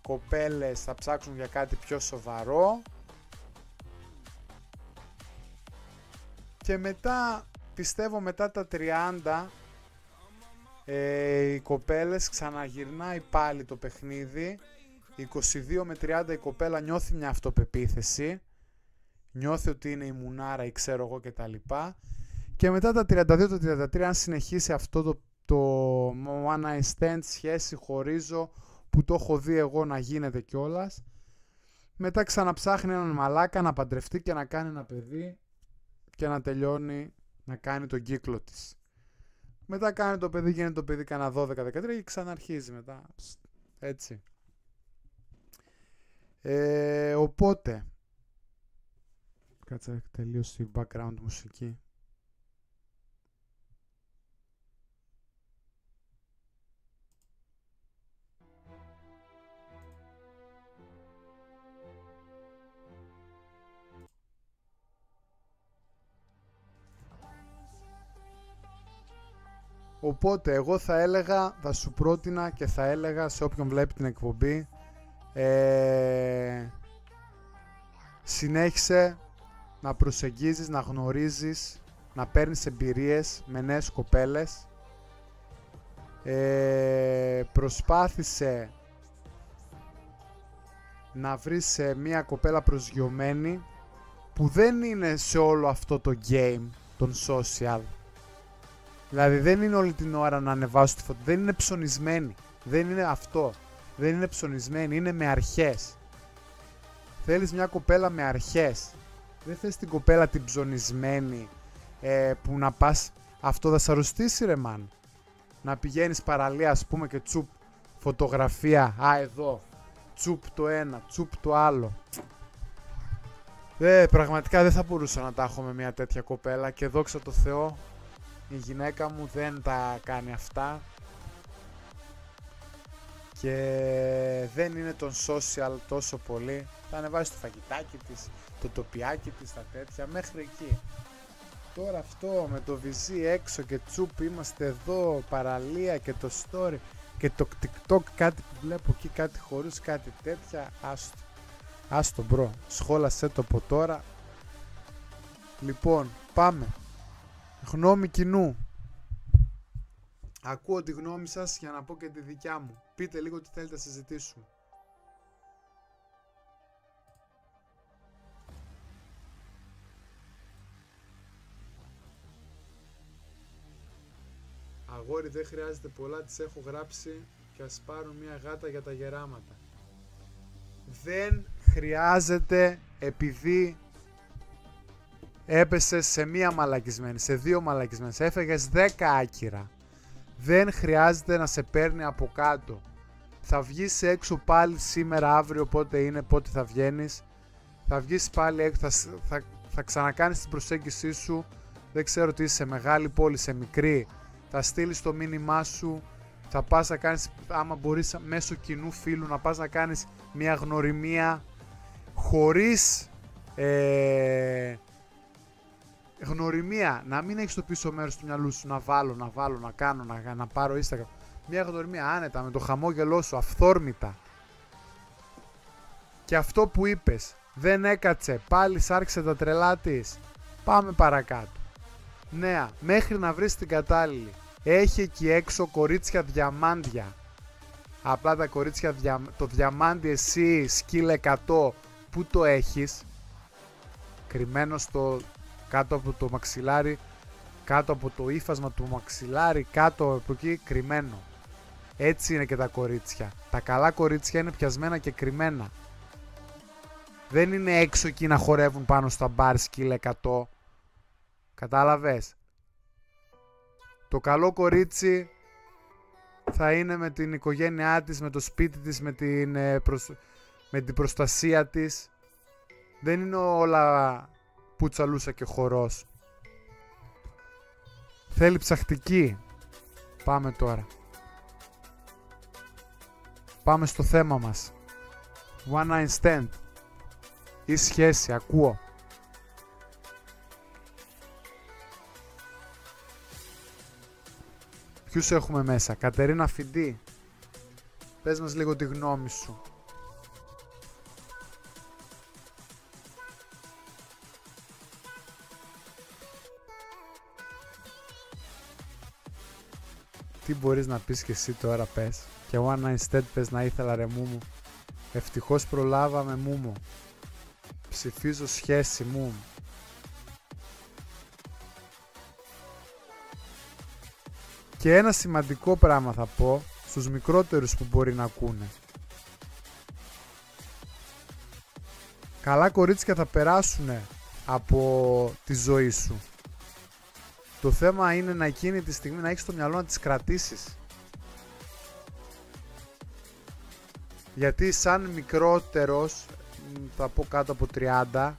κοπέλες θα ψάξουν για κάτι πιο σοβαρό και μετά, πιστεύω μετά τα 30, οι κοπέλες ξαναγυρνάει πάλι το παιχνίδι. 22 με 30 η κοπέλα νιώθει μια αυτοπεποίθηση, νιώθει ότι είναι η μουνάρα ή ξέρω εγώ και τα λοιπά, και μετά τα 32-33 αν συνεχίσει αυτό το one night stand, σχέση, χωρίζω, που το έχω δει εγώ να γίνεται κιόλας, μετά ξαναψάχνει έναν μαλάκα να παντρευτεί και να κάνει ένα παιδί και να τελειώνει να κάνει τον κύκλο της. Μετά κάνει το παιδί, γίνεται το παιδί κανένα 12-13 και ξαναρχίζει μετά. Έτσι. Οπότε κάτσε τελείωσε η background μουσική. Οπότε εγώ θα έλεγα, θα σου πρότεινα και θα έλεγα σε όποιον βλέπει την εκπομπή, συνέχισε να προσεγγίζεις, να γνωρίζεις, να παίρνεις εμπειρίες με νέες κοπέλες, προσπάθησε να βρεις μια κοπέλα προσγειωμένη που δεν είναι σε όλο αυτό το game, τον social. Δηλαδή δεν είναι όλη την ώρα να ανεβάσω τη φωτο, δεν είναι ψωνισμένη, δεν είναι αυτό, δεν είναι ψωνισμένη, είναι με αρχές. Θέλεις μια κοπέλα με αρχές, δεν θες την κοπέλα την ψωνισμένη που να πας, αυτό θα σ' αρρωστήσει ρε μαν. Να πηγαίνεις παραλία ας πούμε και τσουπ φωτογραφία, εδώ, τσουπ το ένα, τσουπ το άλλο. Πραγματικά δεν θα μπορούσα να τα έχω με μια τέτοια κοπέλα και δόξα τω Θεώ η γυναίκα μου δεν τα κάνει αυτά και δεν είναι τον social τόσο πολύ. Θα ανεβάσει το φαγητάκι της, το τοπιάκι της, τα τέτοια, μέχρι εκεί. Τώρα αυτό με το βυζί έξω και τσουπ, είμαστε εδώ, παραλία και το story και το TikTok, κάτι που βλέπω εκεί, κάτι χωρίς, κάτι τέτοια, άστο μπρο, σχόλασέ το από τώρα. Λοιπόν, πάμε. Γνώμη κοινού. Ακούω τη γνώμη σας για να πω και τη δικιά μου. Πείτε λίγο τι θέλετε να συζητήσουμε. Αγόρι δεν χρειάζεται πολλά, τις έχω γράψει και ας πάρουν μια γάτα για τα γεράματα. Δεν χρειάζεται επειδή έπεσες σε μία μαλακισμένη, σε δύο μαλακισμένες, έφεγες 10 άκυρα. Δεν χρειάζεται να σε παίρνει από κάτω. Θα βγεις έξω πάλι σήμερα, αύριο, πότε είναι, πότε θα βγαίνεις. Θα βγεις πάλι έξω, θα ξανακάνεις την προσέγγιση σου. Δεν ξέρω τι είσαι, σε μεγάλη πόλη, σε μικρή. Θα στείλεις το μήνυμά σου. Θα πας να κάνεις, άμα μπορείς μέσω κοινού φίλου, να πας να κάνεις μια γνωριμία χωρίς γνωριμία, να μην έχεις το πίσω μέρος του μυαλού σου να βάλω, να κάνω, να πάρω Instagram. Μια γνωριμία άνετα, με το χαμόγελό σου, αυθόρμητα. Και αυτό που είπες δεν έκατσε, πάλι σ' άρχισε τα τρελά της. Πάμε παρακάτω. Νέα, μέχρι να βρεις την κατάλληλη. Έχει εκεί έξω κορίτσια διαμάντια. Απλά τα κορίτσια, το διαμάντι εσύ σκύλε 100, πού το έχεις? Κρυμμένο στο κάτω από το μαξιλάρι, κάτω από το ύφασμα του μαξιλάρι, κάτω από εκεί κρυμμένο. Έτσι είναι και τα κορίτσια. Τα καλά κορίτσια είναι πιασμένα και κρυμμένα. Δεν είναι έξω εκεί να χορεύουν πάνω στα μπαρ σκύλε 100. Κατάλαβες? Το καλό κορίτσι θα είναι με την οικογένειά της, με το σπίτι της, με την προστασία της. Δεν είναι όλα πουτσαλούσα και χορός. Θέλει ψαχτική. Πάμε τώρα. Πάμε στο θέμα μας. One night stand ή σχέση, ακούω. Ποιους έχουμε μέσα? Κατερίνα Φιντή, πες μας λίγο τη γνώμη σου. Τι μπορείς να πεις και εσύ τώρα, πες? Και one night stand πες να ήθελα ρε μούμου. Ευτυχώς προλάβαμε μούμου. Ψηφίζω σχέση μου. Και ένα σημαντικό πράγμα θα πω στους μικρότερους που μπορεί να ακούνε. Καλά κορίτσια θα περάσουν από τη ζωή σου. Το θέμα είναι να εκείνη τη στιγμή να έχεις το μυαλό να τις κρατήσεις. Γιατί σαν μικρότερος, θα πω κάτω από 30,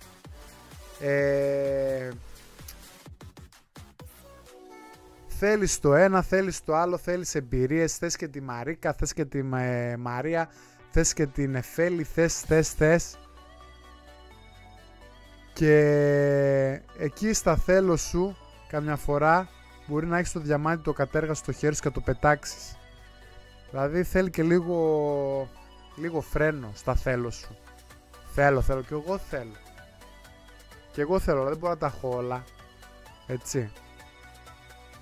θέλεις το ένα, θέλεις το άλλο, θέλεις εμπειρίες, θες και τη Μαρίκα, θες και τη Μαρία, θες και την Εφέλη, θες. Και εκεί στα θέλω σου, καμιά φορά μπορεί να έχεις το διαμάντι το κατέργαστο στο χέρι σου και το πετάξεις. Δηλαδή θέλει και λίγο φρένο στα θέλω σου. Θέλω και εγώ θέλω. Και εγώ θέλω, δεν μπορώ να τα έχω όλα. Έτσι.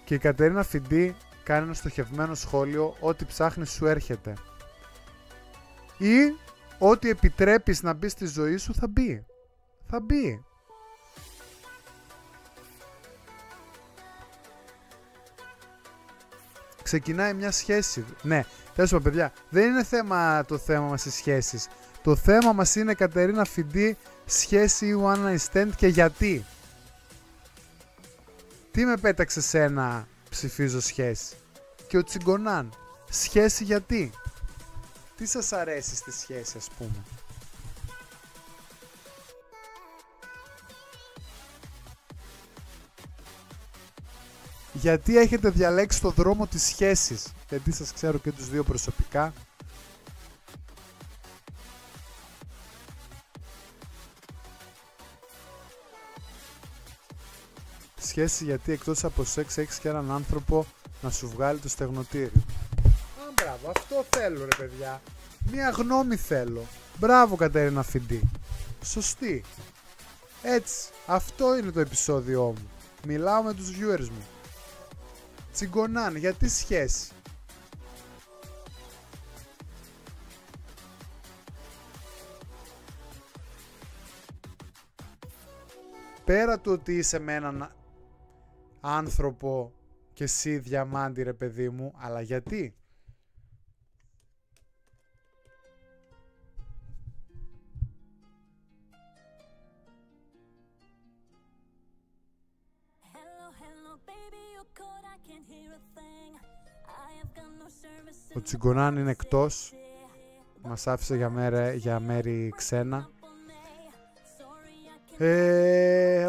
Και η Κατερίνα Φιντή κάνει ένα στοχευμένο σχόλιο: ό,τι ψάχνεις σου έρχεται. Ή ό,τι επιτρέπεις να μπει στη ζωή σου θα μπει. Θα μπει. Ξεκινάει μια σχέση. Ναι, τέλος πάντων, παιδιά, δεν είναι το θέμα μας οι σχέσεις. Το θέμα μας είναι, Κατερίνα Φιντή, σχέση ή one night stand και γιατί. Τι με πέταξε σένα, ψηφίζω σχέση. Και ο Τσιγκονάν, σχέση γιατί. Τι σας αρέσει στη σχέση, ας πούμε. Γιατί έχετε διαλέξει το δρόμο της σχέσης. Γιατί σας ξέρω και τους δύο προσωπικά. Σχέση γιατί εκτός από σεξ έχεις και έναν άνθρωπο να σου βγάλει το στεγνοτήριο. Μπράβο, αυτό θέλω ρε παιδιά. Μία γνώμη θέλω. Μπράβο Κατερίνα Φιντή. Σωστή. Έτσι, αυτό είναι το επεισόδιό μου. Μιλάω με τους viewers μου. Τσιγκονάν, γιατί σχέση. Πέρα του ότι είσαι με έναν άνθρωπο και εσύ διαμάντι ρε παιδί μου, αλλά γιατί. Ο Τσιγκονάν είναι εκτός. Μας άφησε για μέρη ξένα.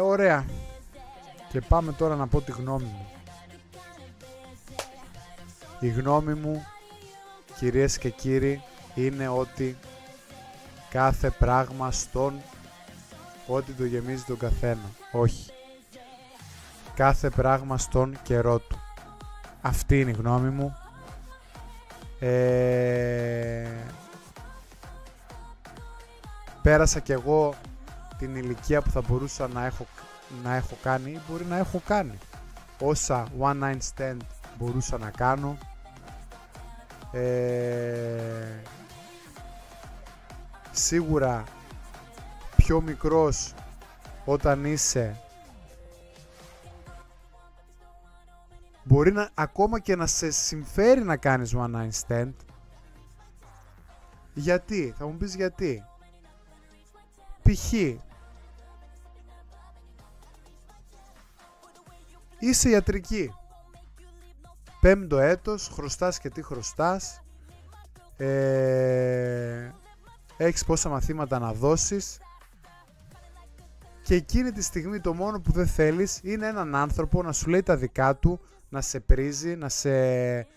Ωραία. Και πάμε τώρα να πω τη γνώμη μου. Η γνώμη μου, κυρίες και κύριοι, είναι ότι κάθε πράγμα στον ό,τι το γεμίζει τον καθένα. Όχι. Κάθε πράγμα στον καιρό του. Αυτή είναι η γνώμη μου. Πέρασα κι εγώ την ηλικία που θα μπορούσα να έχω κάνει ή μπορεί να έχω κάνει. Όσα one night stand μπορούσα να κάνω. Σίγουρα πιο μικρός όταν είσαι μπορεί να, ακόμα και να σε συμφέρει να κάνεις one night stand. Γιατί, θα μου πεις γιατί. Π.χ. είσαι ιατρική. 5ο έτος, χρωστάς και τι χρωστάς. Έχεις πόσα μαθήματα να δώσεις. Και εκείνη τη στιγμή το μόνο που δεν θέλεις είναι έναν άνθρωπο να σου λέει τα δικά του, να σε πρίζει, να σε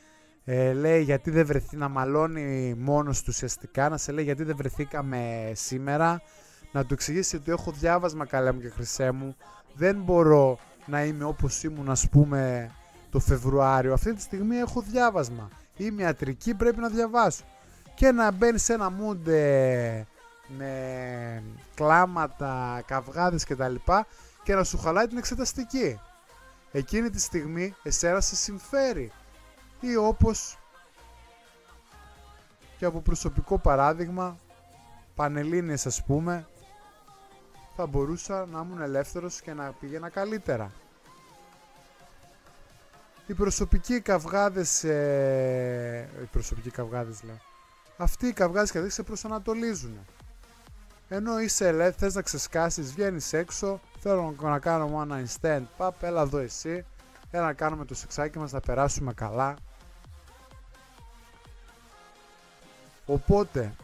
λέει γιατί δεν βρεθεί, να μαλώνει μόνος του ουσιαστικά, να σε λέει γιατί δεν βρεθήκαμε σήμερα, να του εξηγήσει ότι έχω διάβασμα καλέ μου και χρυσέ μου, δεν μπορώ να είμαι όπως ήμουν ας πούμε το Φεβρουάριο, αυτή τη στιγμή έχω διάβασμα, είμαι ιατρική, πρέπει να διαβάσω. Και να μπαίνει σε ένα mood με κλάματα, καυγάδες κτλ. Και να σου χαλάει την εξεταστική. Εκείνη τη στιγμή εσένα σε συμφέρει. Ή όπως και από προσωπικό παράδειγμα, Πανελλήνιες ας πούμε, θα μπορούσα να ήμουν ελεύθερος και να πήγαινα καλύτερα. Οι προσωπικοί καυγάδες, λέω. Αυτοί οι καυγάδες και σε προσανατολίζουν. Ενώ είσαι ελεύθερος, θες να ξεσκάσεις, βγαίνεις έξω, θέλω να κάνω one night stand, παπ, έλα εδώ εσύ, έλα να κάνουμε το σεξάκι μας, να περάσουμε καλά. Οπότε,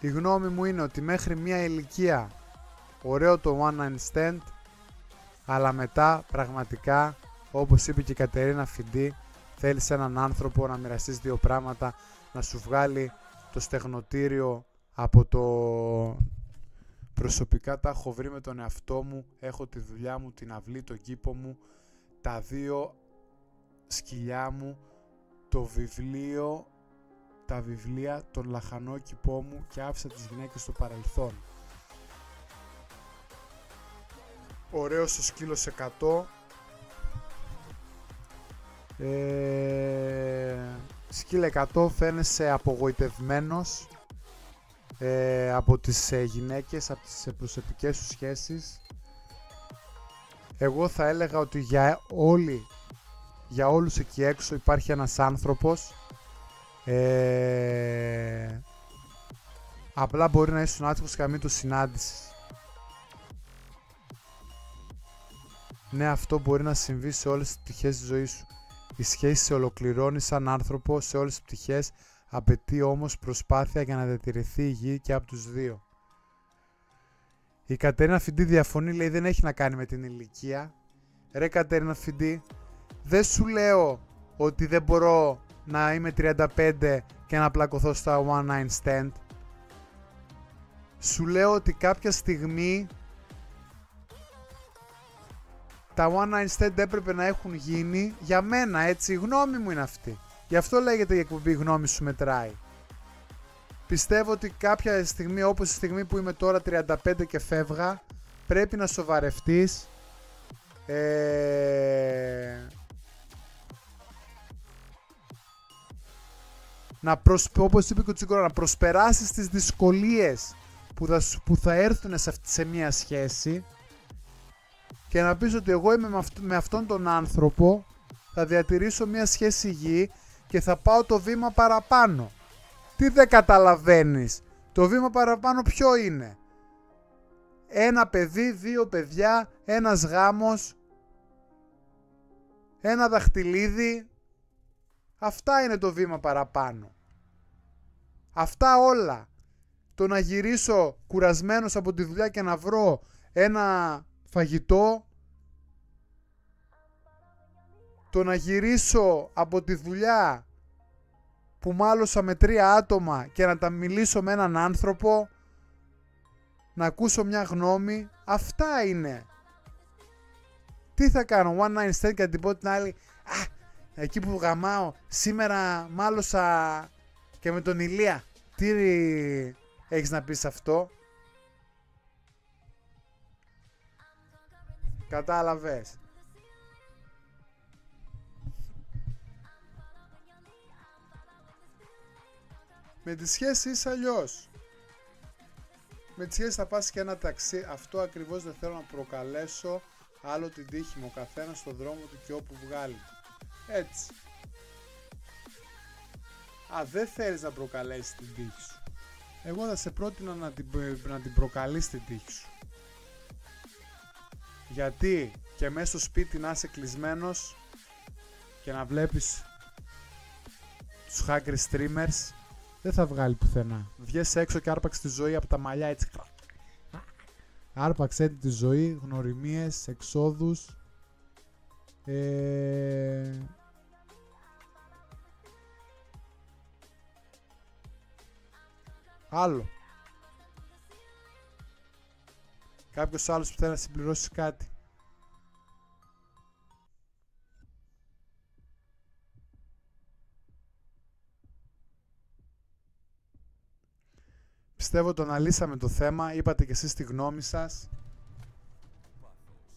η γνώμη μου είναι ότι μέχρι μια ηλικία ωραίο το one night stand, αλλά μετά πραγματικά, όπως είπε και η Κατερίνα Φιντή, θέλεις έναν άνθρωπο να μοιραστείς δύο πράγματα, να σου βγάλει το στεγνοτήριο από το... Προσωπικά τα έχω βρει με τον εαυτό μου, έχω τη δουλειά μου, την αυλή, τον κήπο μου, τα δύο σκυλιά μου, το βιβλίο, τα βιβλία, τον λαχανό κήπο μου και άφησα τις γυναίκες στο παρελθόν. Ωραίος ο σκύλος 100. Σκύλε 100, φαίνεσαι απογοητευμένος. από τις γυναίκες, από τις προσωπικές σου σχέσεις. Εγώ θα έλεγα ότι για όλους εκεί έξω υπάρχει ένας άνθρωπος. Απλά μπορεί να είσαι άτυχος και να μην το συνάντησες. Ναι, αυτό μπορεί να συμβεί σε όλες τις πτυχές της ζωής σου. Η σχέση σε ολοκληρώνει σαν άνθρωπο σε όλες τις πτυχές, απαιτεί όμως προσπάθεια για να διατηρηθεί υγιή και από τους δύο. Η Κατερίνα Φιντή διαφωνεί, λέει δεν έχει να κάνει με την ηλικία. Ρε Κατερίνα Φιντή, δεν σου λέω ότι δεν μπορώ να είμαι 35 και να πλακωθώ στα one night stand. Σου λέω ότι κάποια στιγμή τα one night stand έπρεπε να έχουν γίνει για μένα, έτσι, η γνώμη μου είναι αυτή. Γι' αυτό λέγεται η εκπομπή γνώμη σου μετράει. Πιστεύω ότι κάποια στιγμή, όπως η στιγμή που είμαι τώρα 35 και φεύγα, πρέπει να σοβαρευτείς, όπως είπε και ο Τσίγκορα, να προσπεράσεις τις δυσκολίες που θα έρθουν σε μια σχέση και να πεις ότι εγώ είμαι με αυτόν τον άνθρωπο, θα διατηρήσω μια σχέση υγιή και θα πάω το βήμα παραπάνω. Τι δεν καταλαβαίνεις? Το βήμα παραπάνω ποιο είναι? Ένα παιδί, δύο παιδιά, ένας γάμος, ένα δαχτυλίδι. Αυτά είναι το βήμα παραπάνω. Αυτά όλα. Το να γυρίσω κουρασμένος από τη δουλειά και να βρω ένα φαγητό. Το να γυρίσω από τη δουλειά που μάλωσα με 3 άτομα και να τα μιλήσω με έναν άνθρωπο, να ακούσω μια γνώμη. Αυτά είναι. Τι θα κάνω? One night stand και να την πω την άλλη, εκεί που γαμάω σήμερα μάλωσα και με τον Ηλία. Τι έχεις να πεις αυτό? Κατάλαβες? Με τη σχέση είσαι αλλιώς. Με τη σχέση θα πας και ένα ταξί. Αυτό ακριβώς δεν θέλω να προκαλέσω άλλο την τύχη μου. Ο καθένας στον δρόμο του και όπου βγάλει. Έτσι. Δεν θέλεις να προκαλέσεις την τύχη σου. Εγώ θα σε πρότεινα να την προκαλείς την τύχη σου. Γιατί και μέσα στο σπίτι να είσαι κλεισμένος και να βλέπεις τους hacker streamers, δεν θα βγάλει πουθενά. Βγες έξω και άρπαξε τη ζωή από τα μαλλιά, έτσι. Άρπαξε τη ζωή, γνωριμίες, εξόδους. Άλλο. Κάποιος άλλος που θέλει να συμπληρώσει κάτι. Πιστεύω το αναλύσαμε το θέμα, είπατε και εσείς τη γνώμη σας.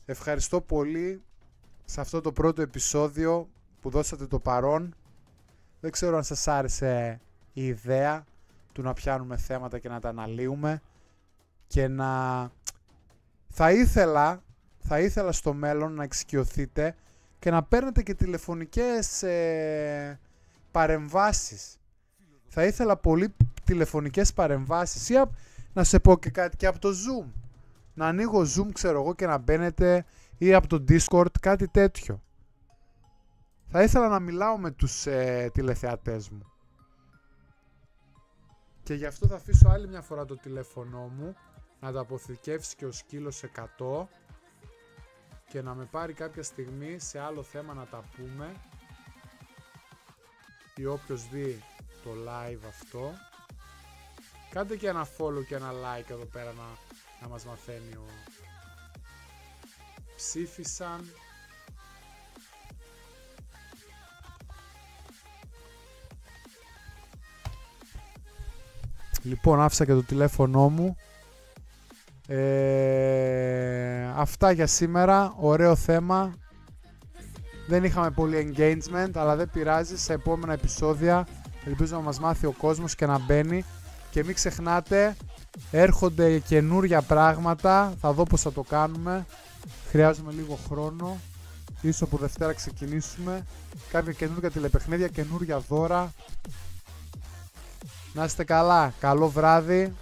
Ευχαριστώ πολύ σε αυτό το πρώτο επεισόδιο που δώσατε το παρόν. Δεν ξέρω αν σας άρεσε η ιδέα του να πιάνουμε θέματα και να τα αναλύουμε και θα ήθελα στο μέλλον να εξοικειωθείτε και να παίρνετε και τηλεφωνικές παρεμβάσεις. Θα ήθελα πολύ τηλεφωνικές παρεμβάσεις ή να σε πω και κάτι και από το Zoom. Να ανοίγω Zoom, ξέρω εγώ, και να μπαίνετε, ή από το Discord, κάτι τέτοιο. Θα ήθελα να μιλάω με τους τηλεθεατές μου. Και γι' αυτό θα αφήσω άλλη μια φορά το τηλέφωνό μου να το αποθηκεύσει και ο σκύλος 100 και να με πάρει κάποια στιγμή σε άλλο θέμα να τα πούμε, ή όποιος δει το live αυτό. Κάντε και ένα follow και ένα like εδώ πέρα να μας μαθαίνει ο... Ψήφισαν. Λοιπόν, άφησα και το τηλέφωνό μου. Αυτά για σήμερα. Ωραίο θέμα. Δεν είχαμε πολύ engagement, αλλά δεν πειράζει. Σε επόμενα επεισόδια ελπίζω να μας μάθει ο κόσμος και να μπαίνει Και μην ξεχνάτε, έρχονται καινούρια πράγματα. Θα δω πώς θα το κάνουμε. Χρειάζομαι λίγο χρόνο. Ίσως από Δευτέρα ξεκινήσουμε. Κάποια καινούρια τηλεπαιχνίδια, καινούρια δώρα. Να είστε καλά. Καλό βράδυ.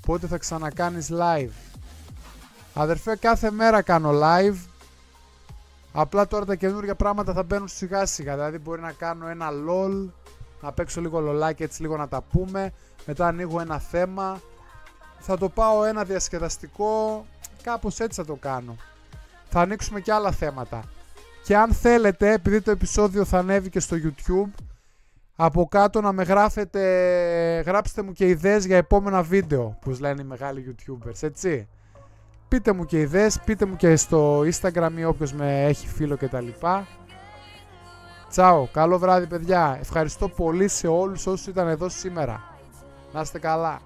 Πότε θα ξανακάνεις live? Αδερφέ, κάθε μέρα κάνω live. Απλά τώρα τα καινούργια πράγματα θα μπαίνουν σιγά σιγά. Δηλαδή μπορεί να κάνω ένα LOL, να παίξω λίγο λολάκι έτσι λίγο να τα πούμε. Μετά ανοίγω ένα θέμα. Θα το πάω ένα διασκεδαστικό. Κάπως έτσι θα το κάνω. Θα ανοίξουμε και άλλα θέματα. Και αν θέλετε, επειδή το επεισόδιο θα ανέβει και στο YouTube, από κάτω να με γράφετε, γράψτε μου και ιδέες για επόμενα βίντεο, που λένε οι μεγάλοι YouTubers, έτσι. Πείτε μου και ιδέες, πείτε μου και στο Instagram ή όποιος με έχει φίλο κτλ. Τσάω, καλό βράδυ παιδιά. Ευχαριστώ πολύ σε όλους όσους ήταν εδώ σήμερα. Να είστε καλά.